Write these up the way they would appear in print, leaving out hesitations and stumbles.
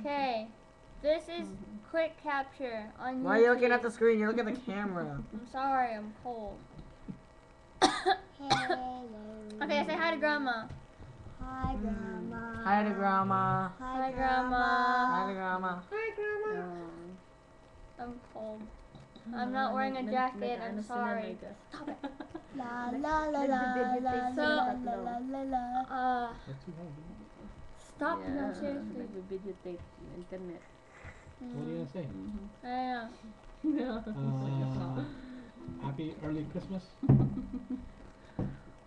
Okay. This is quick capture on YouTube. Why are you looking at the screen? You're looking at the camera. I'm sorry, I'm cold. Hello. Okay, say hi to Grandma. Hi, Grandma. Hi to Grandma. Hi, Grandma. Hi to Grandma. Hi, Grandma. I'm cold. I'm not wearing a jacket. I'm sorry. Stop it. La la la la la la la la la la. Stop. No, seriously. Nag-videotape internet. What are you gonna say? I know. Happy early Christmas.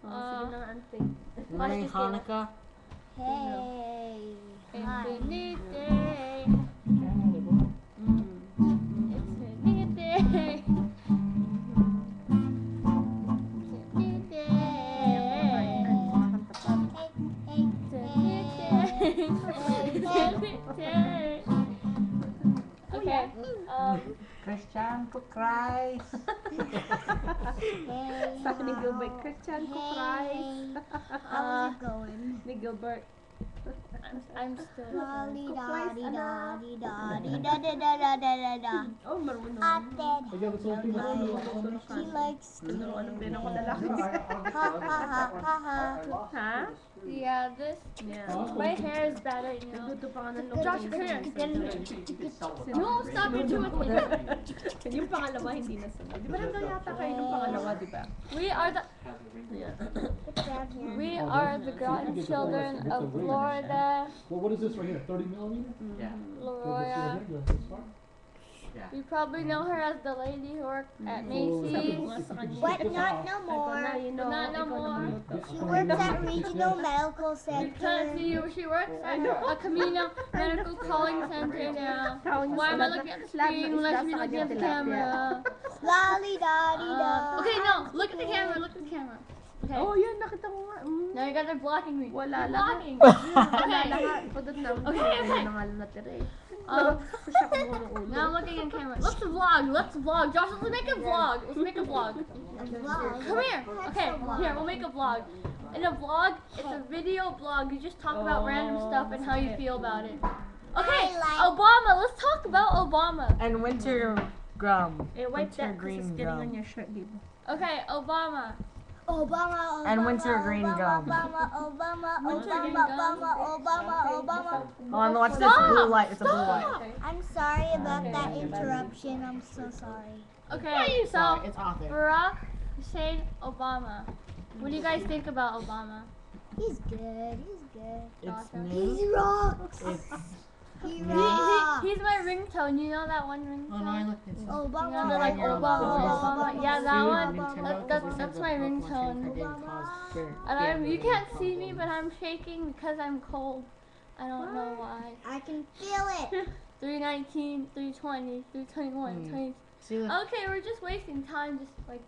Sige na, ante. Merry Hanukkah. Hey. Hi. Infinite day. Canada, bro. Infinite day. Infinite day. Okay. Christian to Christ. Hey. Sabi ni Gilbert, Christian ko Christ. How's it going? Ni Gilbert. I'm still. Lolly da di da di da di da da da da da da da. Oh, marunong. Ate. Pag yung gusto mo She likes to. Ano din ako lalaki. Ha ha ha ha ha. Ha? Yeah, this. Yeah. My hair is better, you know. Nagluto pa nga ng Josh, come here. No, stop it too much. Yung pangalawa hindi nasunod. Di ba nandun yata kayo nung pangalawa, di ba? We are the Yeah. What's down here? we are the grandchildren of Florida. Well, what is this right here? 30 millimeter? Florida. You probably know her as the lady who worked at Macy's. What? Not no Ikaw more. na, you know, Not no ikaw na more. magluto. She works at Regional Medical Because Center. she works at a Camino Medical Calling Center now. Why am I looking at the screen when I should be looking at the camera? Lolly da di da. Okay, no, look at the camera. Look at the camera. Okay. Oh, yun, nakita ko nga. Now you guys are blocking me. Wala You're lahat. blocking. Wala Okay. lahat. Pagod na. Okay. Wala na nga lang natira eh. Um, Siya kumuha ng ulo. now I'm looking at camera. Let's vlog. Let's vlog. Josh, let's make a vlog. Let's make a vlog. Come here. Okay, here, we'll make a vlog. In a vlog, it's a video blog. You just talk about random stuff and how you feel about it. Okay, Obama. Let's talk about Obama. And winter gum. Eh, white Winter that kasi green skinning on gum. your shirt, di ba? Okay, Obama. Obama, Obama, And winter green Obama, gum. Obama, Obama, Winter green Obama, gum. Obama, Obama, Obama. Hold on, watch this Stop! blue light. It's a blue light. I'm sorry about that interruption. I'm so sorry. Okay, so It's author. Barack Hussein Obama. What do you guys think about Obama? He's good. He's good. It's He new. rocks. It's He rocks. He's my ringtone. You know that one oh no, I ringtone? looked at it. Obama, You know, they're like Obama, Obama. Yeah, that one. Nintendo, That's my ringtone. And you can't see me, but I'm shaking because I'm cold. I don't know why. I can feel it. 319, 320, 321, 20. See the Okay, we're just wasting time. Just like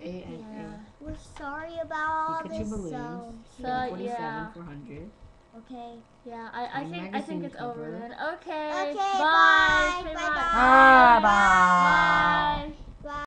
yeah. We're sorry about all Pikachu this. balloons. So yeah. 400. Okay. Yeah, I Time think magazine it's over cover. then. Okay. Okay, Bye. bye. Say Bye-bye. Bye bye. Bye.